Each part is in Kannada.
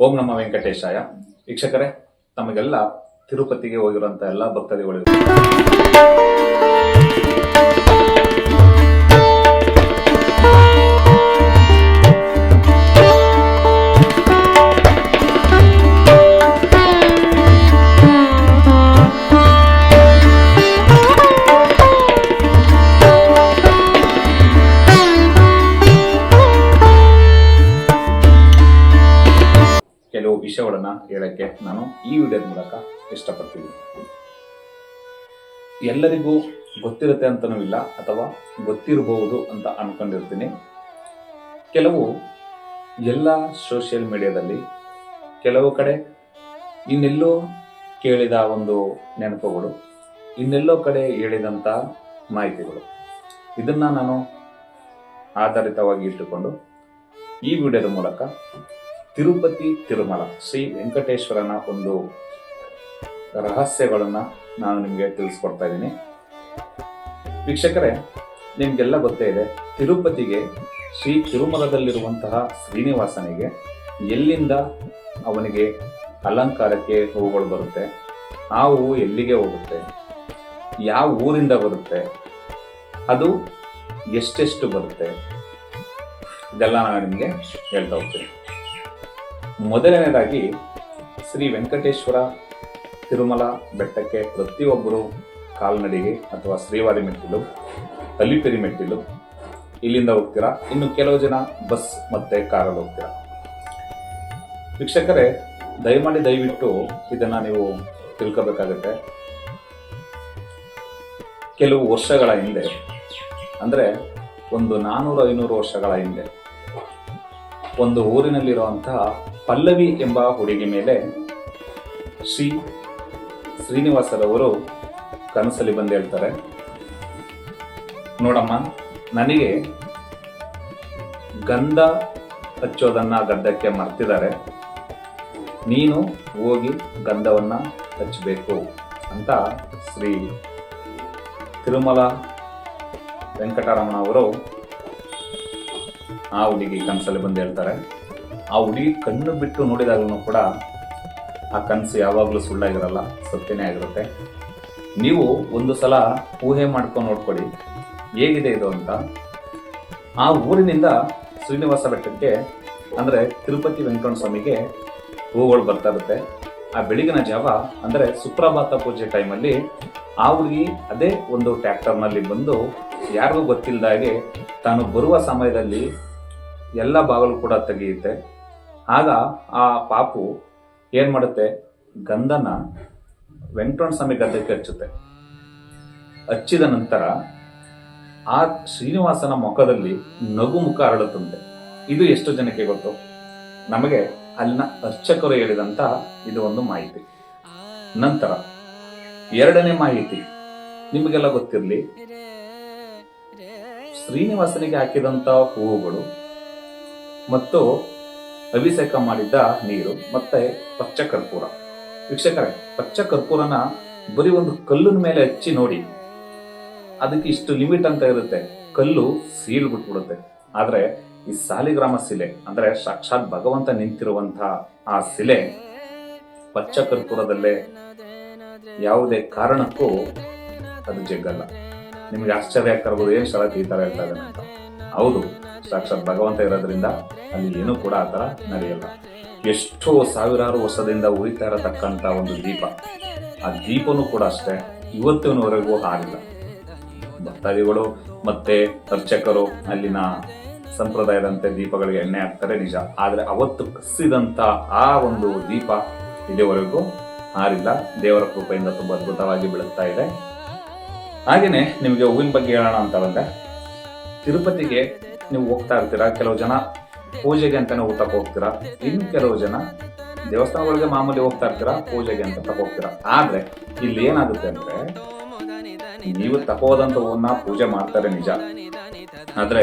ಓಂ ನಮ ವೆಂಕಟೇಶಾಯ. ವೀಕ್ಷಕರೇ, ತಮಗೆಲ್ಲ ತಿರುಪತಿಗೆ ಹೋಗಿರುವಂತ ಎಲ್ಲ ಭಕ್ತಾದಿಗಳು ಕೆಲವು ವಿಷಯಗಳನ್ನ ಹೇಳಕ್ಕೆ ನಾನು ಈ ವಿಡಿಯೋದ ಮೂಲಕ ಇಷ್ಟಪಡ್ತೀನಿ. ಎಲ್ಲರಿಗೂ ಗೊತ್ತಿರುತ್ತೆ ಅಂತನೂ ಇಲ್ಲ, ಅಥವಾ ಗೊತ್ತಿರಬಹುದು ಅಂತ ಅನ್ಕೊಂಡಿರ್ತೀನಿ. ಕೆಲವು ಎಲ್ಲ ಸೋಷಿಯಲ್ ಮೀಡಿಯಾದಲ್ಲಿ ಕೆಲವು ಕಡೆ ಇನ್ನೆಲ್ಲೋ ಕೇಳಿದ ಒಂದು ನೆನಪುಗಳು, ಇನ್ನೆಲ್ಲೋ ಕಡೆ ಹೇಳಿದಂಥ ಮಾಹಿತಿಗಳು, ಇದನ್ನ ನಾನು ಆಧಾರಿತವಾಗಿ ಇಟ್ಟುಕೊಂಡು ಈ ವಿಡಿಯೋದ ಮೂಲಕ ತಿರುಪತಿ ತಿರುಮಲ ಶ್ರೀ ವೆಂಕಟೇಶ್ವರನ ಒಂದು ರಹಸ್ಯಗಳನ್ನ ನಾನು ನಿಮಗೆ ತಿಳಿಸ್ಕೊಡ್ತಾ ಇದ್ದೀನಿ. ವೀಕ್ಷಕರೇ, ನಿಮ್ಗೆಲ್ಲ ಗೊತ್ತೇ ಇದೆ, ತಿರುಪತಿಗೆ ಶ್ರೀ ತಿರುಮಲದಲ್ಲಿರುವಂತಹ ಶ್ರೀನಿವಾಸನಿಗೆ ಎಲ್ಲಿಂದ ಅವನಿಗೆ ಅಲಂಕಾರಕ್ಕೆ ಹೂಗಳು ಬರುತ್ತೆ, ಆ ಹೂವು ಎಲ್ಲಿಗೆ ಹೋಗುತ್ತೆ, ಯಾವ ಊರಿಂದ ಬರುತ್ತೆ, ಅದು ಎಷ್ಟೆಷ್ಟು ಬರುತ್ತೆ, ಇದೆಲ್ಲ ನಾನು ನಿಮಗೆ ಹೇಳ್ತಾ ಹೋಗ್ತೀನಿ. ಮೊದಲನೇದಾಗಿ ಶ್ರೀ ವೆಂಕಟೇಶ್ವರ ತಿರುಮಲ ಬೆಟ್ಟಕ್ಕೆ ಪ್ರತಿಯೊಬ್ಬರು ಕಾಲ್ನಡಿಗೆ ಅಥವಾ ಶ್ರೀವಾರಿ ಮೆಟ್ಟಿಲು, ಅಲಿಪಿರಿ ಮೆಟ್ಟಿಲು ಇಲ್ಲಿಂದ ಹೋಗ್ತೀರಾ. ಇನ್ನು ಕೆಲವು ಜನ ಬಸ್ ಮತ್ತೆ ಕಾರಲ್ಲಿ ಹೋಗ್ತೀರಾ. ವೀಕ್ಷಕರೇ, ದಯವಿಟ್ಟು ಇದನ್ನ ನೀವು ತಿಳ್ಕೋಬೇಕಾಗತ್ತೆ. ಕೆಲವು ವರ್ಷಗಳ ಹಿಂದೆ, ಅಂದ್ರೆ ಒಂದು 400-500 ವರ್ಷಗಳ ಹಿಂದೆ, ಒಂದು ಊರಿನಲ್ಲಿರುವಂತಹ ಪಲ್ಲವಿ ಎಂಬ ಹುಡುಗಿ ಮೇಲೆ ಶ್ರೀನಿವಾಸರವರು ಕನಸಲ್ಲಿ ಬಂದು ಹೇಳ್ತಾರೆ, ನೋಡಮ್ಮ, ನನಗೆ ಗಂಧ ಹಚ್ಚೋದನ್ನ ಗದ್ದಕ್ಕೆ ಮರ್ತಿದ್ದಾರೆ, ನೀನು ಹೋಗಿ ಗಂಧವನ್ನ ಹಚ್ಚಬೇಕು ಅಂತ ಶ್ರೀ ತಿರುಮಲ ವೆಂಕಟರಮಣ ಅವರು ಆ ಹುಡುಗಿ ಕನಸಲ್ಲಿ ಬಂದು ಹೇಳ್ತಾರೆ. ಆ ಹುಡುಗಿ ಕಣ್ಣು ಬಿಟ್ಟು ನೋಡಿದಾಗಲೂ ಕೂಡ ಆ ಕನಸು ಯಾವಾಗಲೂ ಸುಳ್ಳಾಗಿರಲ್ಲ, ಸತ್ಯನೇ ಆಗಿರುತ್ತೆ. ನೀವು ಒಂದು ಸಲ ಊಹೆ ಮಾಡ್ಕೊಂಡು ನೋಡ್ಕೊಳ್ಳಿ ಹೇಗಿದೆ ಇದು ಅಂತ. ಆ ಊರಿನಿಂದ ಶ್ರೀನಿವಾಸ ಬೆಟ್ಟಕ್ಕೆ, ಅಂದ್ರೆ ತಿರುಪತಿ ವೆಂಕಟರಮಣ ಸ್ವಾಮಿಗೆ ಹೂಗಳು ಬರ್ತಾ ಇರುತ್ತೆ. ಆ ಬೆಳಗಿನ ಜಾವ, ಅಂದ್ರೆ ಸುಪ್ರಭಾತ ಪೂಜೆ ಟೈಮಲ್ಲಿ ಆ ಹುಡುಗಿ ಅದೇ ಒಂದು ಟ್ರ್ಯಾಕ್ಟರ್ನಲ್ಲಿ ಬಂದು ಯಾರಿಗೂ ಗೊತ್ತಿಲ್ಲದಾಗೆ ತಾನು ಬರುವ ಸಮಯದಲ್ಲಿ ಎಲ್ಲ ಬಾಗಿಲು ಕೂಡ ತೆಗೆಯುತ್ತೆ. ಆಗ ಆ ಪಾಪು ಏನ್ ಮಾಡುತ್ತೆ, ಗಂಧನ ವೆಂಕಟರಮಣ ಸ್ವಾಮಿ ಗದ್ದಕ್ಕೆ ಹಚ್ಚುತ್ತೆ. ಹಚ್ಚಿದ ನಂತರ ಆ ಶ್ರೀನಿವಾಸನ ಮುಖದಲ್ಲಿ ನಗು ಮುಖ ಹರಡುತ್ತಂತೆ. ಇದು ಎಷ್ಟು ಜನಕ್ಕೆ ಗೊತ್ತು? ನಮಗೆ ಅಲ್ಲಿನ ಅರ್ಚಕರು ಹೇಳಿದಂತ ಇದು ಒಂದು ಮಾಹಿತಿ. ನಂತರ ಎರಡನೇ ಮಾಹಿತಿ ನಿಮಗೆಲ್ಲ ಗೊತ್ತಿರಲಿ, ಶ್ರೀನಿವಾಸನಿಗೆ ಹಾಕಿದಂತ ಹೂವುಗಳು ಮತ್ತು ಅಭಿಷೇಕ ಮಾಡಿದ್ದ ನೀರು ಮತ್ತೆ ಪಚ್ಚ ಕರ್ಪೂರ. ವೀಕ್ಷಕರೇ, ಪಚ್ಚ ಕರ್ಪೂರನ ಬರೀ ಒಂದು ಕಲ್ಲಿನ ಮೇಲೆ ಹಚ್ಚಿ ನೋಡಿ, ಅದಕ್ಕೆ ಇಷ್ಟು ಲಿಮಿಟ್ ಅಂತ ಇರುತ್ತೆ, ಕಲ್ಲು ಸೀಲ್ ಬಿಟ್ಬಿಡುತ್ತೆ. ಆದ್ರೆ ಈ ಸಾಲಿಗ್ರಾಮ ಶಿಲೆ, ಅಂದ್ರೆ ಸಾಕ್ಷಾತ್ ಭಗವಂತ ನಿಂತಿರುವಂತಹ ಆ ಶಿಲೆ ಪಚ್ಚ ಕರ್ಪೂರದಲ್ಲೇ ಯಾವುದೇ ಕಾರಣಕ್ಕೂ ಅದು ಜಗ್ಗಲ್ಲ. ನಿಮ್ಗೆ ಆಶ್ಚರ್ಯ ಆಗ್ತಾ ಇರ್ಬೋದು, ಏನ್ ಶರತ್ ಈ ತರ ಹೇಳ್ತಾ ಇದ್ದಾನೆ ಅಂತ. ಹೌದು, ಸಾಕ್ಷಾತ್ ಭಗವಂತ ಇರೋದ್ರಿಂದ ಅಲ್ಲಿ ಏನೂ ಕೂಡ ಆ ತರ ನಡೆಯಲ್ಲ. ಎಷ್ಟೋ ಸಾವಿರಾರು ವರ್ಷದಿಂದ ಉರಿತಾ ಇರತಕ್ಕಂತ ಒಂದು ದೀಪ, ಆ ದೀಪನೂ ಕೂಡ ಅಷ್ಟೇ ಇವತ್ತಿನವರೆಗೂ ಹಾರಿಲ್ಲ. ಭಕ್ತಾದಿಗಳು ಮತ್ತೆ ಅರ್ಚಕರು ಅಲ್ಲಿನ ಸಂಪ್ರದಾಯದಂತೆ ದೀಪಗಳಿಗೆ ಎಣ್ಣೆ ಹಾಕ್ತಾರೆ ನಿಜ, ಆದ್ರೆ ಅವತ್ತು ಕಸಿದಂತ ಆ ಒಂದು ದೀಪ ಇಲ್ಲಿವರೆಗೂ ಹಾರಿಲ್ಲ. ದೇವರ ಕೃಪೆಯಿಂದ ತುಂಬಾ ಅದ್ಭುತವಾಗಿ ಬೆಳಗ್ತಾ ಇದೆ. ಹಾಗೇನೆ ನಿಮಗೆ ಹೂವಿನ ಬಗ್ಗೆ ಹೇಳೋಣ ಅಂತ ಬಂದ್ರೆ, ತಿರುಪತಿಗೆ ನೀವು ಹೋಗ್ತಾ ಇರ್ತೀರಾ, ಕೆಲವು ಜನ ಪೂಜೆಗೆ ಅಂತಾನೆ ಊಟಕ್ಕೆ ಹೋಗ್ತೀರಾ, ಇನ್ನು ಕೆಲವು ಜನ ದೇವಸ್ಥಾನಗಳಿಗೆ ಮಾಮೂಲಿ ಹೋಗ್ತಾ ಇರ್ತೀರಾ, ಪೂಜೆಗೆ ಅಂತ ತಗೋಗ್ತೀರಾ. ಆದ್ರೆ ಇಲ್ಲಿ ಏನಾಗುತ್ತೆ ಅಂದ್ರೆ, ನೀವು ತಗೋದಂತ ಹೂವನ್ನ ಪೂಜೆ ಮಾಡ್ತಾರೆ ನಿಜ, ಆದ್ರೆ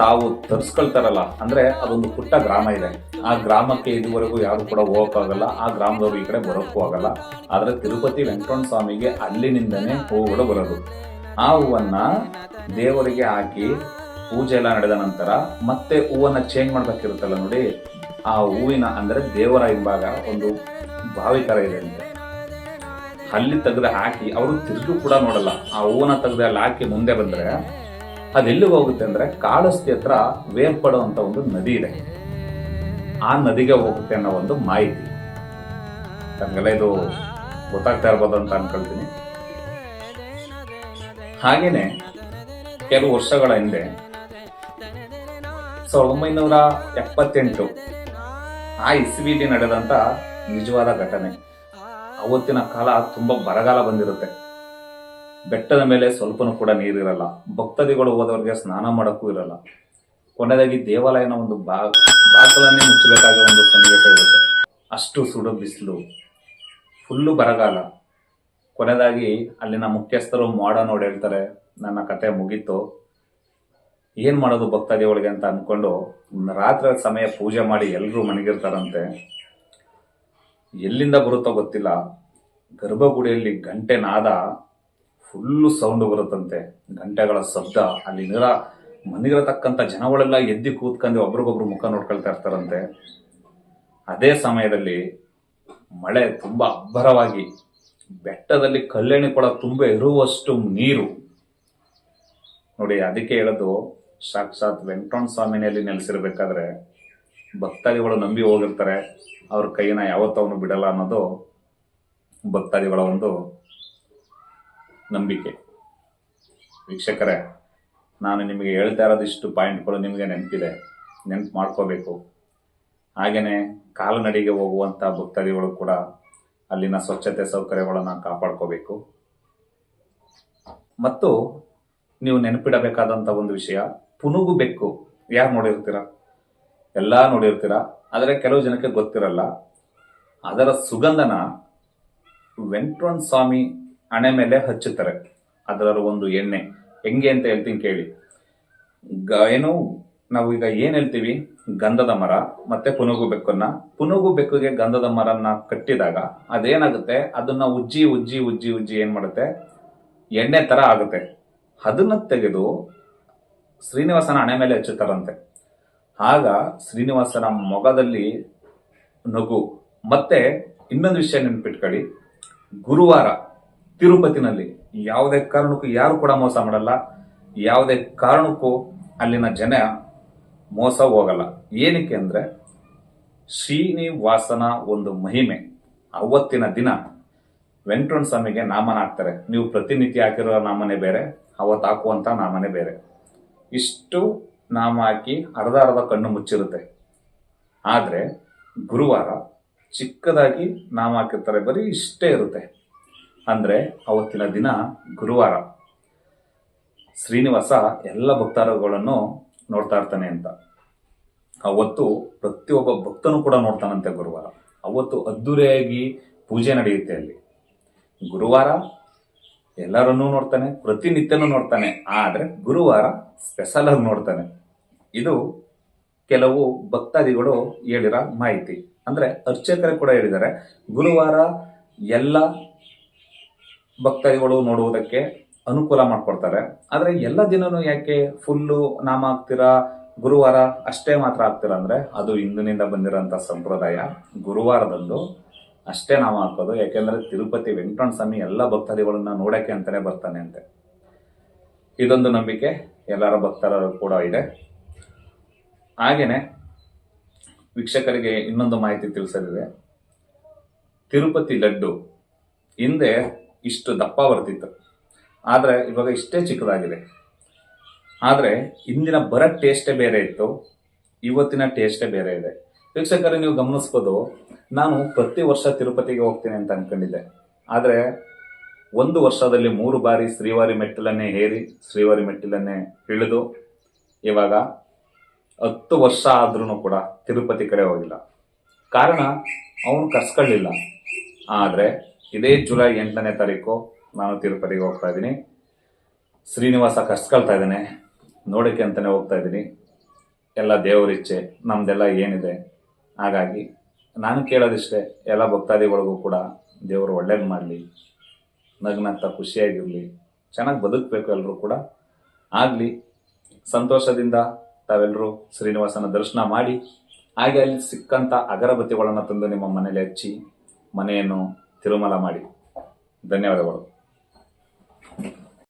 ತಾವು ತರಿಸ್ಕೊಳ್ತಾರಲ್ಲ, ಅಂದ್ರೆ ಅದೊಂದು ಪುಟ್ಟ ಗ್ರಾಮ ಇದೆ, ಆ ಗ್ರಾಮಕ್ಕೆ ಇದುವರೆಗೂ ಯಾರು ಕೂಡ ಹೋಗಕ್ಕಾಗಲ್ಲ, ಆ ಗ್ರಾಮದವರು ಈ ಕಡೆ ಬರೋಕ್ಕೂ ಆಗಲ್ಲ. ಆದ್ರೆ ತಿರುಪತಿ ವೆಂಕಟರಮಣ ಸ್ವಾಮಿಗೆ ಅಲ್ಲಿನಿಂದನೇ ಹೂವುಗಳು ಬರೋದು. ಆ ಹೂವನ್ನ ದೇವರಿಗೆ ಹಾಕಿ ಪೂಜೆ ಎಲ್ಲ ನಡೆದ ನಂತರ ಮತ್ತೆ ಹೂವನ್ನ ಚೇಂಜ್ ಮಾಡ್ಬೇಕಿರುತ್ತಲ್ಲ ನೋಡಿ, ಆ ಹೂವಿನ ಅಂದ್ರೆ ದೇವರ ಹಿಂಭಾಗ ಒಂದು ಬಾವಿ ತರ ಇದೆ ಅಂತೆ, ಅಲ್ಲಿ ತೆಗೆದು ಹಾಕಿ ಅವರು ತಿರುಗಿ ಕೂಡ ನೋಡಲ್ಲ. ಆ ಹೂವನ್ನ ತೆಗೆದು ಅಲ್ಲಿ ಹಾಕಿ ಮುಂದೆ ಬಂದ್ರೆ ಅದೆಲ್ಲಿಗೆ ಹೋಗುತ್ತೆ ಅಂದ್ರೆ ಕಾಳಸ್ತಿ ಹತ್ರ ವೇರ್ಪಡೋ ಅಂತ ಒಂದು ನದಿ ಇದೆ, ಆ ನದಿಗೆ ಹೋಗುತ್ತೆ ಅನ್ನೋ ಒಂದು ಮಾಹಿತಿ. ನನ್ಗೆಲ್ಲ ಇದು ಗೊತ್ತಾಗ್ತಾ ಇರ್ಬೋದು ಅಂತ ಅನ್ಕೊಳ್ತೀನಿ. ಹಾಗೇನೆ ಕೆಲವು ವರ್ಷಗಳ ಹಿಂದೆ 1978 ಆ ಇಸ್ವಿಲಿ ನಡೆದಂತ ನಿಜವಾದ ಘಟನೆ. ಅವತ್ತಿನ ಕಾಲ ತುಂಬಾ ಬರಗಾಲ ಬಂದಿರುತ್ತೆ, ಬೆಟ್ಟದ ಮೇಲೆ ಸ್ವಲ್ಪನೂ ಕೂಡ ನೀರಿರಲ್ಲ, ಭಕ್ತಾದಿಗಳು ಹೋದವರಿಗೆ ಸ್ನಾನ ಮಾಡಕ್ಕೂ ಇರಲ್ಲ. ಕೊನೆಯದಾಗಿ ದೇವಾಲಯನ ಒಂದು ಬಾಕಲನ್ನೇ ಮುಚ್ಚಬೇಕಾದ ಒಂದು ಸನ್ನಿವೇಶ ಇರುತ್ತೆ. ಅಷ್ಟು ಸುಡು ಬಿಸಿಲು, ಫುಲ್ಲು ಬರಗಾಲ. ಕೊನೆಯದಾಗಿ ಅಲ್ಲಿನ ಮುಖ್ಯಸ್ಥರು ನೋಡಿ ಹೇಳ್ತಾರೆ, ನನ್ನ ಕತೆ ಮುಗೀತು, ಏನ್ ಮಾಡೋದು ಭಕ್ತಾದಿಗಳಿಗೆ ಅಂತ ಅನ್ಕೊಂಡು ರಾತ್ರಿ ಸಮಯ ಪೂಜೆ ಮಾಡಿ ಎಲ್ಲರೂ ಮನೆಗಿರ್ತಾರಂತೆ. ಎಲ್ಲಿಂದ ಬರುತ್ತೋ ಗೊತ್ತಿಲ್ಲ, ಗರ್ಭಗುಡಿಯಲ್ಲಿ ಗಂಟೆ ನಾದ ಫುಲ್ಲು ಸೌಂಡ್ ಬರುತ್ತಂತೆ, ಗಂಟೆಗಳ ಶಬ್ದ. ಅಲ್ಲಿ ಮನೆಗಿರತಕ್ಕಂಥ ಜನಗಳೆಲ್ಲ ಎದ್ದಿ ಕೂತ್ಕೊಂಡು ಒಬ್ರಿಗೊಬ್ರು ಮುಖ ನೋಡ್ಕೊಳ್ತಾ ಇರ್ತಾರಂತೆ. ಅದೇ ಸಮಯದಲ್ಲಿ ಮಳೆ ತುಂಬಾ ಅಬ್ಬರವಾಗಿ, ಬೆಟ್ಟದಲ್ಲಿ ಕಲ್ಲೇಣಿ ಕೂಡ ತುಂಬ ಇರುವಷ್ಟು ನೀರು ನೋಡಿ. ಅದಕ್ಕೆ ಹೇಳೋದು, ಸಾಕ್ಷಾತ್ ವೆಂಕಟರಮಣ ಸ್ವಾಮಿನಲ್ಲಿ ನೆಲೆಸಿರ್ಬೇಕಾದ್ರೆ ಭಕ್ತಾದಿಗಳು ನಂಬಿ ಹೋಗಿರ್ತಾರೆ, ಅವ್ರ ಕೈನ ಯಾವತ್ತವನು ಬಿಡಲ್ಲ ಅನ್ನೋದು ಭಕ್ತಾದಿಗಳ ಒಂದು ನಂಬಿಕೆ. ವೀಕ್ಷಕರೇ, ನಾನು ನಿಮಗೆ ಹೇಳ್ತಾ ಇರೋದು ಇಷ್ಟು ಪಾಯಿಂಟ್ಗಳು ನಿಮಗೆ ನೆನಪು ಮಾಡ್ಕೋಬೇಕು. ಹಾಗೇನೆ ಕಾಲ್ನಡಿಗೆ ಹೋಗುವಂಥ ಭಕ್ತಾದಿಗಳು ಕೂಡ ಅಲ್ಲಿನ ಸ್ವಚ್ಛತೆ ಸೌಕರ್ಯಗಳನ್ನು ಕಾಪಾಡ್ಕೋಬೇಕು. ಮತ್ತು ನೀವು ನೆನಪಿಡಬೇಕಾದಂಥ ಒಂದು ವಿಷಯ, ಪುನುಗು ಬೆಕ್ಕು ಯಾರು ನೋಡಿರ್ತೀರ? ಎಲ್ಲ ನೋಡಿರ್ತೀರ, ಆದರೆ ಕೆಲವು ಜನಕ್ಕೆ ಗೊತ್ತಿರಲ್ಲ. ಅದರ ಸುಗಂಧನ ವೆಂಕಟರಮಣ ಸ್ವಾಮಿ ಹಣೆ ಮೇಲೆ ಹಚ್ಚುತ್ತಾರೆ. ಅದರ ಒಂದು ಎಣ್ಣೆ ಹೆಂಗೆ ಅಂತ ಹೇಳ್ತೀನಿ ಕೇಳಿ. ಏನು ನಾವು ಈಗ ಏನ್ ಹೇಳ್ತೀವಿ, ಗಂಧದ ಮರ ಮತ್ತೆ ಪುನುಗು ಬೆಕ್ಕಿಗೆ ಗಂಧದ ಮರನ್ನ ಕಟ್ಟಿದಾಗ ಅದೇನಾಗುತ್ತೆ, ಅದನ್ನ ಉಜ್ಜಿ ಉಜ್ಜಿ ಉಜ್ಜಿ ಉಜ್ಜಿ ಏನ್ ಮಾಡುತ್ತೆ, ಎಣ್ಣೆ ತರ ಆಗುತ್ತೆ. ಅದನ್ನ ತೆಗೆದು ಶ್ರೀನಿವಾಸನ ಹಣೆ ಮೇಲೆ ಹಚ್ಚುತ್ತಾರಂತೆ. ಆಗ ಶ್ರೀನಿವಾಸನ ಮೊಗದಲ್ಲಿ ನಗು. ಮತ್ತೆ ಇನ್ನೊಂದು ವಿಷಯ ನೆನ್ಪಿಟ್ಕೊಳ್ಳಿ, ಗುರುವಾರ ತಿರುಪತಿನಲ್ಲಿ ಯಾವುದೇ ಕಾರಣಕ್ಕೂ ಯಾರು ಕೂಡ ಮೋಸ ಮಾಡಲ್ಲ, ಯಾವುದೇ ಕಾರಣಕ್ಕೂ ಅಲ್ಲಿನ ಜನ ಮೋಸ ಹೋಗಲ್ಲ. ಏನಕ್ಕೆ ಅಂದ್ರೆ ಶ್ರೀನಿವಾಸನ ಒಂದು ಮಹಿಮೆ. ಅವತ್ತಿನ ದಿನ ವೆಂಕಟರಮಣ ಸ್ವಾಮಿಗೆ ನಾಮನ ಹಾಕ್ತಾರೆ. ನೀವು ಪ್ರತಿನಿತ್ಯ ಹಾಕಿರೋ ನಾಮನೇ ಬೇರೆ, ಅವತ್ತು ಹಾಕುವಂತ ನಾಮನೇ ಬೇರೆ. ಇಷ್ಟು ನಾಮ ಹಾಕಿ ಅರ್ಧ ಕಣ್ಣು ಮುಚ್ಚಿರುತ್ತೆ. ಆದ್ರೆ ಗುರುವಾರ ಚಿಕ್ಕದಾಗಿ ನಾಮ ಹಾಕಿರ್ತಾರೆ, ಬರೀ ಇಷ್ಟೇ ಇರುತ್ತೆ. ಅಂದ್ರೆ ಅವತ್ತಿನ ದಿನ ಗುರುವಾರ ಶ್ರೀನಿವಾಸ ಎಲ್ಲ ಭಕ್ತಾದಿಗಳನ್ನು ನೋಡ್ತಾ ಇರ್ತಾನೆ ಅಂತ. ಅವತ್ತು ಪ್ರತಿಯೊಬ್ಬ ಭಕ್ತನು ಕೂಡ ನೋಡ್ತಾನಂತೆ ಗುರುವಾರ. ಅವತ್ತು ಅದ್ದೂರಿಯಾಗಿ ಪೂಜೆ ನಡೆಯುತ್ತೆ ಅಲ್ಲಿ. ಗುರುವಾರ ಎಲ್ಲರನ್ನೂ ನೋಡ್ತಾನೆ, ಪ್ರತಿನಿತ್ಯನೂ ನೋಡ್ತಾನೆ, ಆದ್ರೆ ಗುರುವಾರ ಸ್ಪೆಷಲ್ ಆಗಿ ನೋಡ್ತಾನೆ. ಇದು ಕೆಲವು ಭಕ್ತಾದಿಗಳು ಹೇಳಿರೋ ಮಾಹಿತಿ. ಅಂದ್ರೆ ಅರ್ಚಕರೇ ಕೂಡ ಹೇಳಿದ್ದಾರೆ, ಗುರುವಾರ ಎಲ್ಲ ಭಕ್ತಾದಿಗಳು ನೋಡುವುದಕ್ಕೆ ಅನುಕೂಲ ಮಾಡ್ಕೊಡ್ತಾರೆ. ಆದ್ರೆ ಎಲ್ಲ ದಿನನೂ ಯಾಕೆ ಫುಲ್ಲು ನಾಮ ಹಾಕ್ತೀರಾ, ಗುರುವಾರ ಅಷ್ಟೇ ಮಾತ್ರ ಹಾಕ್ತೀರಾ ಅಂದ್ರೆ ಅದು ಹಿಂದಿನಿಂದ ಬಂದಿರೋಂಥ ಸಂಪ್ರದಾಯ. ಗುರುವಾರದಂದು ಅಷ್ಟೇ ನಾಮ ಹಾಕೋದು, ಯಾಕೆಂದ್ರೆ ತಿರುಪತಿ ವೆಂಕಟರಮಣ ಸ್ವಾಮಿ ಎಲ್ಲ ಭಕ್ತಾದಿಗಳನ್ನ ನೋಡಕ್ಕೆ ಅಂತಾನೆ ಬರ್ತಾನೆ ಅಂತೆ. ಇದೊಂದು ನಂಬಿಕೆ ಎಲ್ಲರ ಭಕ್ತರ ಕೂಡ ಇದೆ. ಹಾಗೇನೆ ವೀಕ್ಷಕರಿಗೆ ಇನ್ನೊಂದು ಮಾಹಿತಿ ತಿಳಿಸಲಿದೆ. ತಿರುಪತಿ ಲಡ್ಡು ಹಿಂದೆ ಇಷ್ಟು ದಪ್ಪ ಬರ್ತಿತ್ತು, ಆದ್ರೆ ಇವಾಗ ಇಷ್ಟೇ ಚಿಕ್ಕದಾಗಿದೆ. ಆದ್ರೆ ಇಂದಿನ ಬರ ಟೇಸ್ಟೇ ಬೇರೆ ಇತ್ತು, ಇವತ್ತಿನ ಟೇಸ್ಟೇ ಬೇರೆ ಇದೆ. ವೀಕ್ಷಕರೇ, ನೀವು ಗಮನಿಸ್ಬೋದು, ನಾನು ಪ್ರತಿ ವರ್ಷ ತಿರುಪತಿಗೆ ಹೋಗ್ತೀನಿ ಅಂತ ಅನ್ಕೊಂಡಿದ್ದೆ. ಆದ್ರೆ ಒಂದು ವರ್ಷದಲ್ಲಿ 3 ಬಾರಿ ಶ್ರೀವಾರಿ ಮೆಟ್ಟಿಲನ್ನೇ ಏರಿ ಶ್ರೀವಾರಿ ಮೆಟ್ಟಿಲನ್ನೇ ಇಳಿದು ಇವಾಗ 10 ವರ್ಷ ಆದ್ರೂ ಕೂಡ ತಿರುಪತಿ ಕಡೆ ಹೋಗಿಲ್ಲ. ಕಾರಣ ಅವನು ಕರ್ಸ್ಕೊಳ್ಳಿಲ್ಲ. ಆದ್ರೆ ಇದೇ ಜುಲೈ 8ನೇ ತಾರೀಕು ನಾನು ತಿರುಪತಿಗೆ ಹೋಗ್ತಾ ಇದ್ದೀನಿ. ಶ್ರೀನಿವಾಸ ಕರ್ಸ್ಕೊಳ್ತಾ ಇದ್ದಾನೆ, ನೋಡಕ್ಕೆ ಅಂತಾನೆ ಹೋಗ್ತಾ ಇದ್ದೀನಿ. ಎಲ್ಲ ದೇವರಿಚ್ಛೆ, ನಮ್ದೆಲ್ಲ ಏನಿದೆ. ಹಾಗಾಗಿ ನಾನು ಕೇಳೋದಿಷ್ಟೇ, ಎಲ್ಲ ಭಕ್ತಾದಿಗಳಿಗೂ ಕೂಡ ದೇವರು ಒಳ್ಳೇದು ಮಾಡಲಿ, ನಗ್ನಗ್ತಾ ಖುಷಿಯಾಗಿರಲಿ, ಚೆನ್ನಾಗಿ ಬದುಕಬೇಕು ಎಲ್ಲರೂ ಕೂಡ ಆಗಲಿ. ಸಂತೋಷದಿಂದ ತಾವೆಲ್ಲರೂ ಶ್ರೀನಿವಾಸನ ದರ್ಶನ ಮಾಡಿ ಹಾಗೆ ಅಲ್ಲಿ ಸಿಕ್ಕಂತ ಅಗರಬತ್ತಿಗಳನ್ನು ತಂದು ನಿಮ್ಮ ಮನೆಯಲ್ಲಿ ಹಚ್ಚಿ ಮನೆಯನ್ನು ತಿರುಮಲ ಮಾಡಿ. ಧನ್ಯವಾದಗಳು.